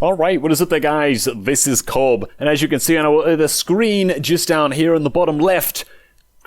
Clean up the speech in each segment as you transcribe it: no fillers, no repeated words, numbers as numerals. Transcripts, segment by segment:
Alright, what is up there guys? This is Cob, and as you can see on the screen just down here on the bottom left,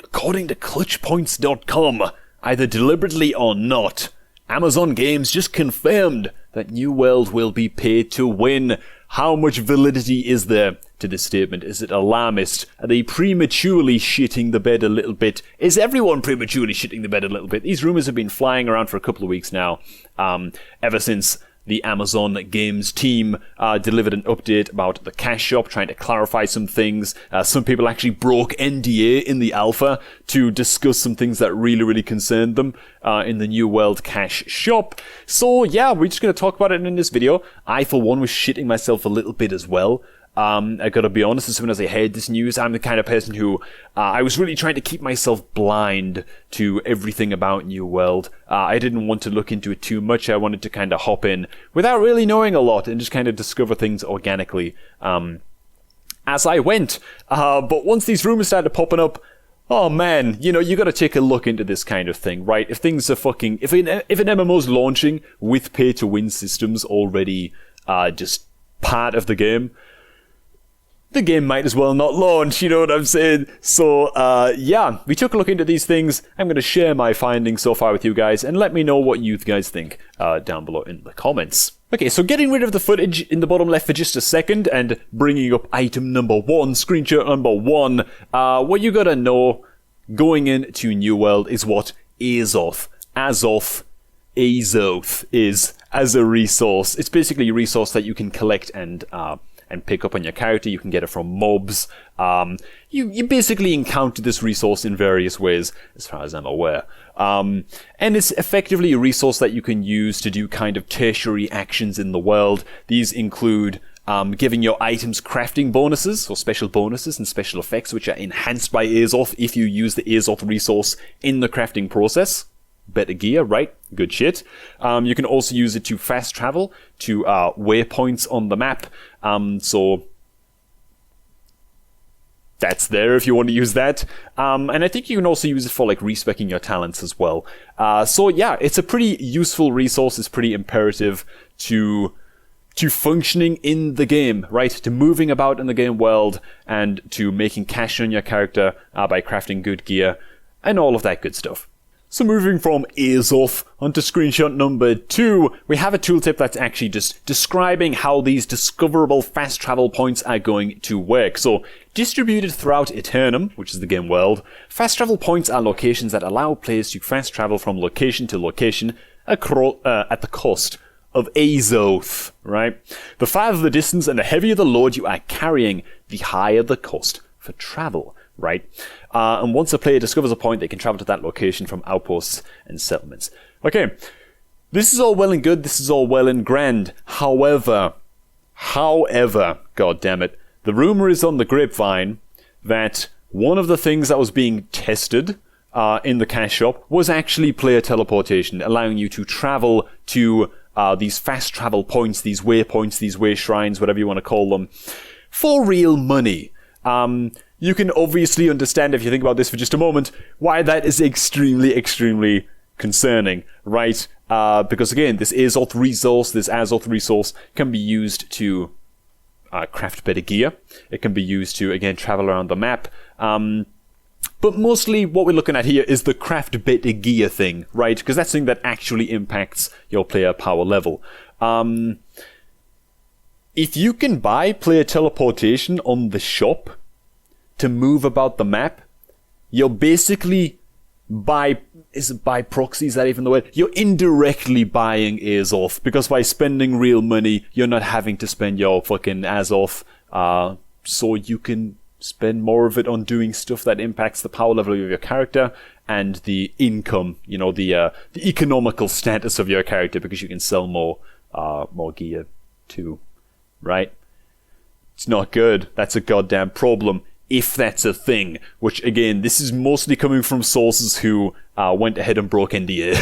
according to clutchpoints.com, either deliberately or not, Amazon Games just confirmed that New World will be paid to win. How much validity is there to this statement? Is it alarmist? Are they prematurely shitting the bed a little bit? Is everyone prematurely shitting the bed a little bit? These rumors have been flying around for a couple of weeks now, ever since the Amazon Games team delivered an update about the cash shop, trying to clarify some things. Some people actually broke NDA in the alpha to discuss some things that really concerned them in the New World cash shop. So yeah, we're just going to talk about it in this video. I, for one, was shitting myself a little bit as well. I gotta be honest, as soon as I heard this news, I'm the kind of person who, I was really trying to keep myself blind to everything about New World. I didn't want to look into it too much. I wanted to kind of hop in without really knowing a lot and just kind of discover things organically, as I went. But once these rumors started popping up, oh man, you know, you gotta take a look into this kind of thing, right? If things are fucking, if an MMO's launching with pay-to-win systems already, just part of the game might as well not launch, you know what I'm saying? So, yeah, we took a look into these things. I'm going to share my findings so far with you guys, and let me know what you guys think down below in the comments. Okay, so getting rid of the footage in the bottom left for just a second, and bringing up item number 1, screenshot number 1, what you gotta know going into New World is what Azoth is as a resource. It's basically a resource that you can collect and pick up on your character. You can get it from mobs. You basically encounter this resource in various ways, as far as I'm aware. And it's effectively a resource that you can use to do kind of tertiary actions in the world. These include giving your items crafting bonuses, or special bonuses and special effects, which are enhanced by Azoth if you use the Azoth resource in the crafting process. Better gear, right? Good shit. You can also use it to fast travel to waypoints on the map. So that's there if you want to use that. And I think you can also use it for like respeccing your talents as well. So yeah, it's a pretty useful resource. It's pretty imperative to functioning in the game, right? To moving about in the game world and to making cash on your character by crafting good gear and all of that good stuff. So moving from Azoth onto screenshot number 2, we have a tooltip that's actually just describing how these discoverable fast travel points are going to work. So, distributed throughout Eternum, which is the game world, fast travel points are locations that allow players to fast travel from location to location at the cost of Azoth, right? The farther the distance and the heavier the load you are carrying, the higher the cost for travel, right? And once a player discovers a point, they can travel to that location from outposts and settlements. Okay, this is all well and good, this is all well and grand. However, god damn it, the rumor is on the grapevine that one of the things that was being tested in the cash shop was actually player teleportation, allowing you to travel to these fast travel points, these waypoints, these way shrines, whatever you want to call them, for real money. You can obviously understand, if you think about this for just a moment, why that is extremely concerning, right? Because again, this Azoth resource can be used to craft better gear. It can be used to, again, travel around the map. But mostly what we're looking at here is the craft better gear thing, right? Because that's something that actually impacts your player power level. If you can buy player teleportation on the shop to move about the map, you're basically by proxy, is that even the word? You're indirectly buying Azoth, because by spending real money, you're not having to spend your fucking Azoth, so you can spend more of it on doing stuff that impacts the power level of your character and the income, you know, the economical status of your character, because you can sell more gear too, right? It's not good. That's a goddamn problem. If that's a thing, which again, this is mostly coming from sources who went ahead and broke NDA.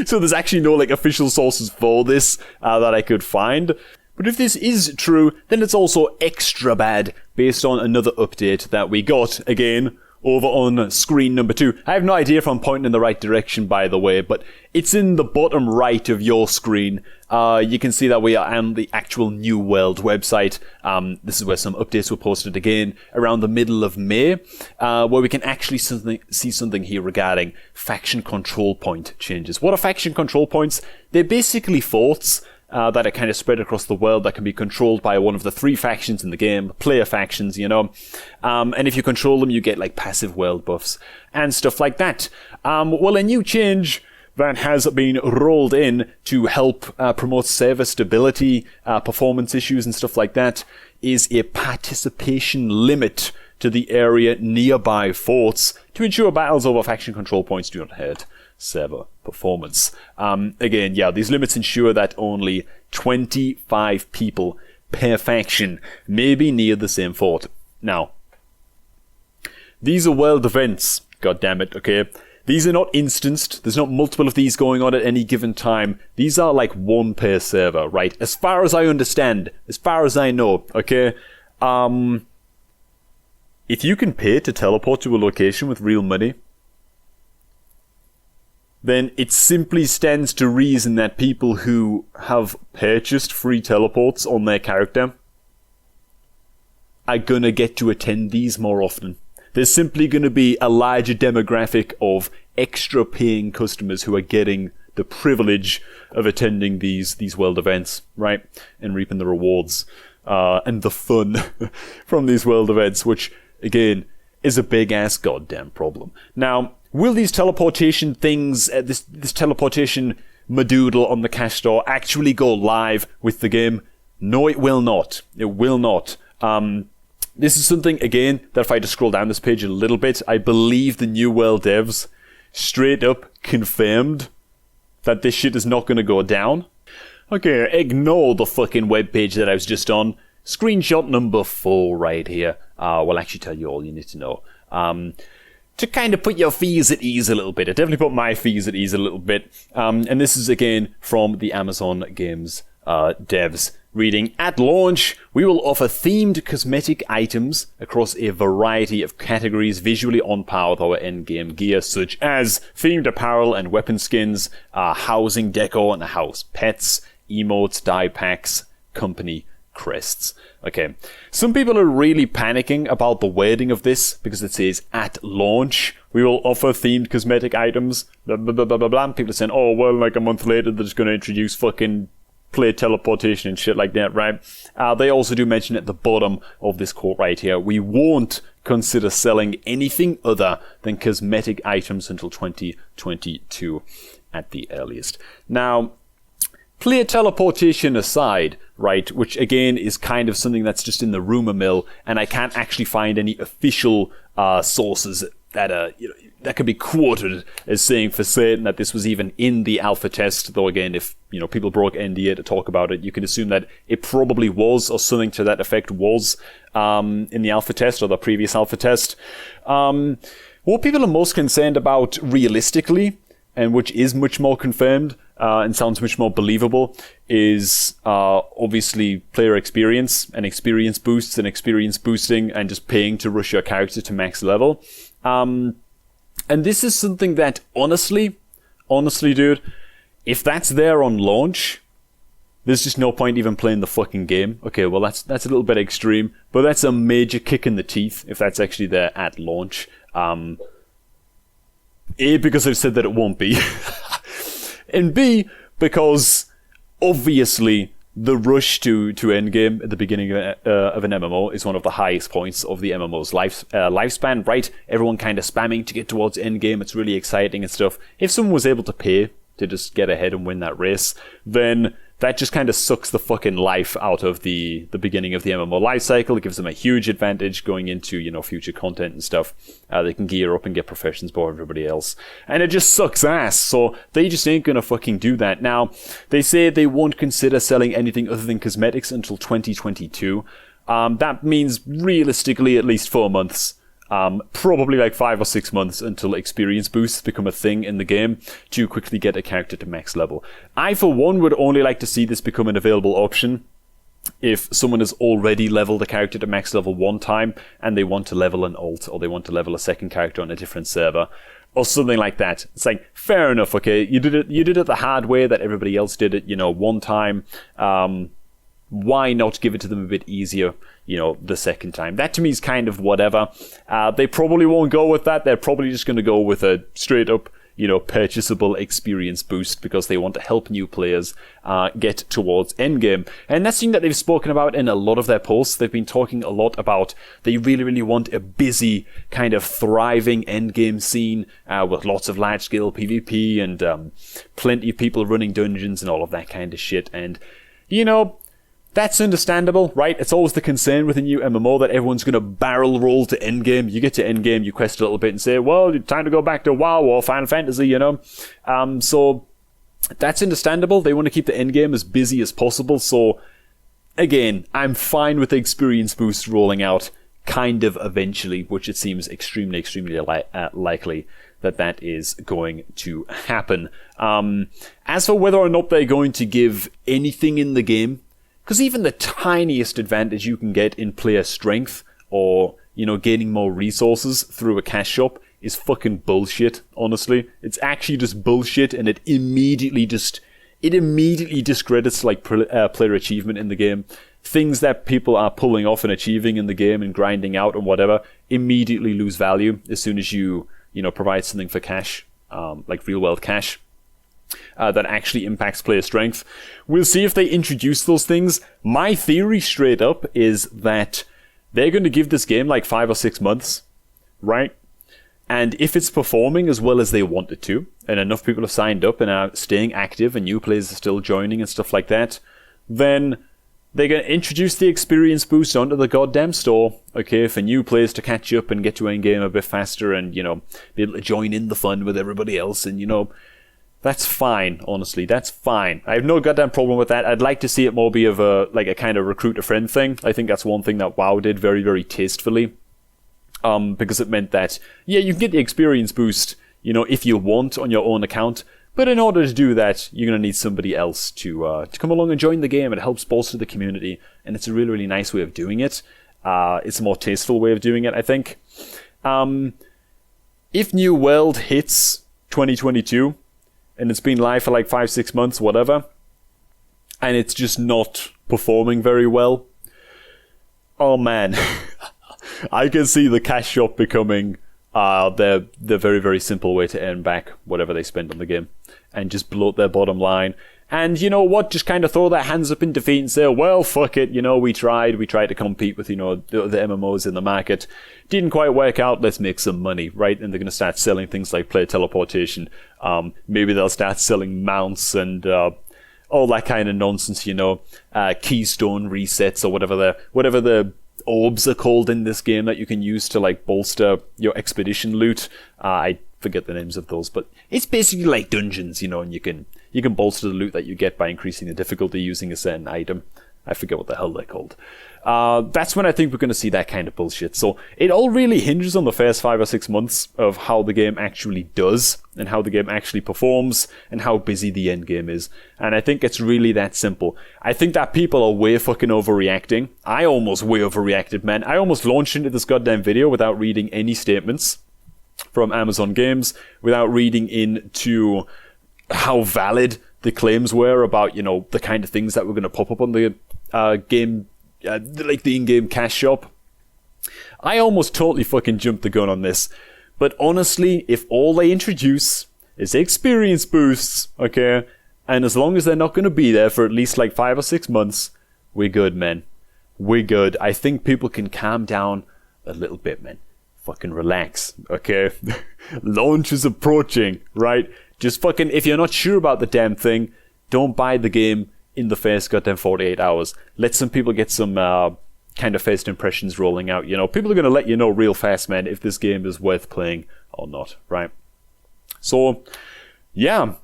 So there's actually no like official sources for this that I could find. But if this is true, then it's also extra bad based on another update that we got, again, over on screen number 2. I have no idea if I'm pointing in the right direction, by the way, but it's in the bottom right of your screen. You can see that we are on the actual New World website. This is where some updates were posted again around the middle of May, where we can actually see something here regarding faction control point changes. What are faction control points? They're basically forts that are kind of spread across the world that can be controlled by one of the 3 factions in the game, player factions, you know. And if you control them, you get like passive world buffs and stuff like that. Well, a new change that has been rolled in to help promote server stability, performance issues and stuff like that is a participation limit to the area nearby forts to ensure battles over faction control points do not hurt server performance. Again, yeah, these limits ensure that only 25 people per faction may be near the same fort. Now, these are world events, goddammit, okay? These are not instanced. There's not multiple of these going on at any given time. These are like 1 per server, right? As far as I understand, as far as I know, okay? If you can pay to teleport to a location with real money, then it simply stands to reason that people who have purchased free teleports on their character are gonna get to attend these more often. There's simply gonna be a larger demographic of extra paying customers who are getting the privilege of attending these world events, right? And reaping the rewards and the fun from these world events, which, again, is a big-ass goddamn problem. Now, will these teleportation things, this teleportation madoodle on the cash store actually go live with the game? No, it will not. It will not. This is something, again, that if I just scroll down this page a little bit, I believe the New World devs straight up confirmed that this shit is not going to go down. Okay, ignore the fucking webpage that I was just on. Screenshot number 4 right here will actually tell you all you need to know. To kind of put your fears at ease a little bit. It definitely put my fears at ease a little bit. And this is again from the Amazon Games devs. Reading, at launch, we will offer themed cosmetic items across a variety of categories visually on par with our endgame gear, such as themed apparel and weapon skins, housing decor and house pets, emotes, dye packs, company crests. Okay, some people are really panicking about the wording of this because it says at launch we will offer themed cosmetic items, blah blah blah blah blah blah. People are saying, oh well, like a month later they're just going to introduce fucking play teleportation and shit like that, right? They also do mention at the bottom of this quote right here, we won't consider selling anything other than cosmetic items until 2022 at the earliest. Now, player teleportation aside, right, which again is kind of something that's just in the rumor mill, and I can't actually find any official sources that that could be quoted as saying for certain that this was even in the alpha test. Though again, if people broke NDA to talk about it, you can assume that it probably was, or something to that effect was, in the alpha test or the previous alpha test. What people are most concerned about realistically, and which is much more confirmed and sounds much more believable, is obviously player experience and experience boosts and experience boosting and just paying to rush your character to max level. And this is something that honestly, dude, if that's there on launch, there's just no point even playing the fucking game. Okay, well that's a little bit extreme, but that's a major kick in the teeth if that's actually there at launch. A, because I've said that it won't be. And B, because obviously the rush to endgame at the beginning of an MMO is one of the highest points of the MMO's lifespan, right? Everyone kind of spamming to get towards endgame. It's really exciting and stuff. If someone was able to pay to just get ahead and win that race, then that just kind of sucks the fucking life out of the beginning of the MMO life cycle. It gives them a huge advantage going into, future content and stuff. They can gear up and get professions before everybody else. And it just sucks ass, so they just ain't gonna fucking do that. Now, they say they won't consider selling anything other than cosmetics until 2022. That means realistically at least 4 months. Probably like 5 or 6 months until experience boosts become a thing in the game to quickly get a character to max level. I, for one, would only like to see this become an available option if someone has already leveled a character to max level one time and they want to level an alt, or they want to level a second character on a different server, or something like that. It's like, fair enough, okay, you did it the hard way that everybody else did it, one time. Why not give it to them a bit easier, the second time? That to me is kind of whatever. They probably won't go with that. They're probably just going to go with a straight up, purchasable experience boost, because they want to help new players get towards endgame. And that's something that they've spoken about in a lot of their posts. They've been talking a lot about they really, really want a busy, kind of thriving endgame scene with lots of large-scale PvP and plenty of people running dungeons and all of that kind of shit. And, that's understandable, right? It's always the concern with a new MMO that everyone's going to barrel roll to endgame. You get to endgame, you quest a little bit and say, well, it's time to go back to WoW or Final Fantasy, So that's understandable. They want to keep the endgame as busy as possible. So again, I'm fine with the experience boost rolling out kind of eventually, which it seems extremely, extremely likely that is going to happen. As for whether or not they're going to give anything in the game, because even the tiniest advantage you can get in player strength or, gaining more resources through a cash shop is fucking bullshit, honestly. It's actually just bullshit, and it immediately discredits player achievement in the game. Things that people are pulling off and achieving in the game and grinding out and whatever immediately lose value as soon as you provide something for cash, like real world cash. That actually impacts player strength. We'll see if they introduce those things. My theory straight up is that they're going to give this game like 5 or 6 months, right? And if it's performing as well as they want it to, and enough people have signed up and are staying active and new players are still joining and stuff like that, then they're going to introduce the experience boost onto the goddamn store, okay, for new players to catch up and get to endgame a bit faster and, be able to join in the fun with everybody else and, that's fine, honestly. That's fine. I have no goddamn problem with that. I'd like to see it more be of a kind of recruit-a-friend thing. I think that's one thing that WoW did very, very tastefully. Because it meant that, you can get the experience boost, if you want on your own account. But in order to do that, you're going to need somebody else to come along and join the game. It helps bolster the community. And it's a really, really nice way of doing it. It's a more tasteful way of doing it, I think. If New World hits 2022... and it's been live for like 5-6 months, whatever, and it's just not performing very well, oh man, I can see the cash shop becoming the very, very simple way to earn back whatever they spend on the game, and just bloat their bottom line. And you know what? Just kind of throw their hands up in defeat and say, well, fuck it, we tried to compete with, the MMOs in the market. Didn't quite work out, let's make some money, right? And they're going to start selling things like player teleportation. Maybe they'll start selling mounts and all that kind of nonsense, keystone resets or whatever the orbs are called in this game that you can use to bolster your expedition loot. I forget the names of those, but it's basically like dungeons, and you can bolster the loot that you get by increasing the difficulty using a certain item. I forget what the hell they're called. That's when I think we're going to see that kind of bullshit. So it all really hinges on the first 5 or 6 months of how the game actually does and how the game actually performs and how busy the end game is. And I think it's really that simple. I think that people are way fucking overreacting. I almost way overreacted, man. I almost launched into this goddamn video without reading any statements from Amazon Games, without reading into how valid the claims were about, the kind of things that were going to pop up on the game, like the in-game cash shop. I almost totally fucking jumped the gun on this. But honestly, if all they introduce is experience boosts, okay, and as long as they're not going to be there for at least 5 or 6 months, we're good, man. We're good. I think people can calm down a little bit, man. Fucking relax, okay? Launch is approaching, right? Just fucking, if you're not sure about the damn thing, don't buy the game in the first goddamn 48 hours. Let some people get some kind of first impressions rolling out. People are going to let you know real fast, man, if this game is worth playing or not, right? So, yeah,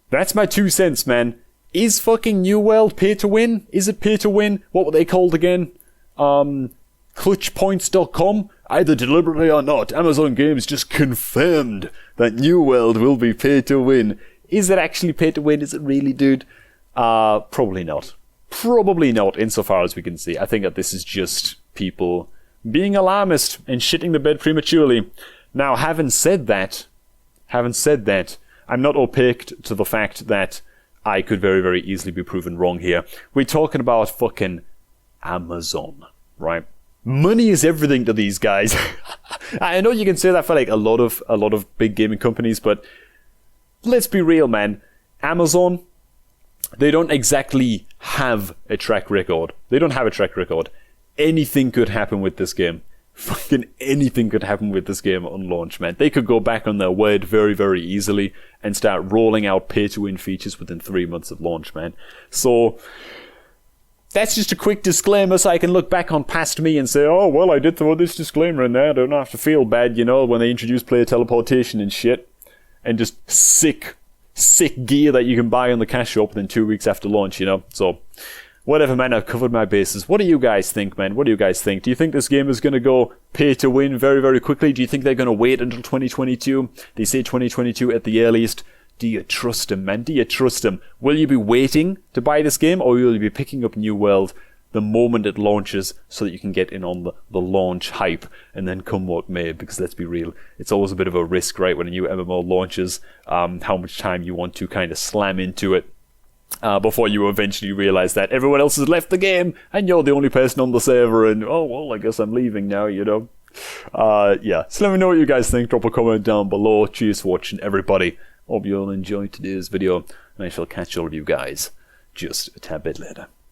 that's my 2 cents, man. Is fucking New World pay to win? Is it pay to win? What were they called again? Clutchpoints.com? Either deliberately or not, Amazon Games just confirmed that New World will be pay to win. Is it actually pay to win? Is it really, dude? Probably not. Probably not, insofar as we can see. I think that this is just people being alarmist and shitting the bed prematurely. Now, having said that, I'm not opaque to the fact that I could very, very easily be proven wrong here. We're talking about fucking Amazon, right? Money is everything to these guys. I know you can say that for like a lot of big gaming companies, but let's be real, man. Amazon, they don't exactly have a track record. Anything could happen with this game. Fucking anything could happen with this game on launch, man. They could go back on their word very, very easily and start rolling out pay-to-win features within 3 months of launch, man. So that's just a quick disclaimer so I can look back on past me and say, oh, well, I did throw this disclaimer in there. I don't have to feel bad, when they introduce player teleportation and shit. And just sick gear that you can buy on the cash shop within 2 weeks after launch, So, whatever, man, I've covered my bases. What do you guys think, man? What do you guys think? Do you think this game is going to go pay to win very, very quickly? Do you think they're going to wait until 2022? They say 2022 at the earliest. Do you trust them, man? Do you trust them? Will you be waiting to buy this game, or will you be picking up New World the moment it launches so that you can get in on the launch hype and then come what may? Because let's be real, it's always a bit of a risk, right, when a new MMO launches, how much time you want to kind of slam into it before you eventually realize that everyone else has left the game and you're the only person on the server and, oh, well, I guess I'm leaving now, Yeah, so let me know what you guys think. Drop a comment down below. Cheers for watching, everybody. Hope you all enjoyed today's video, and I shall catch all of you guys just a tad bit later.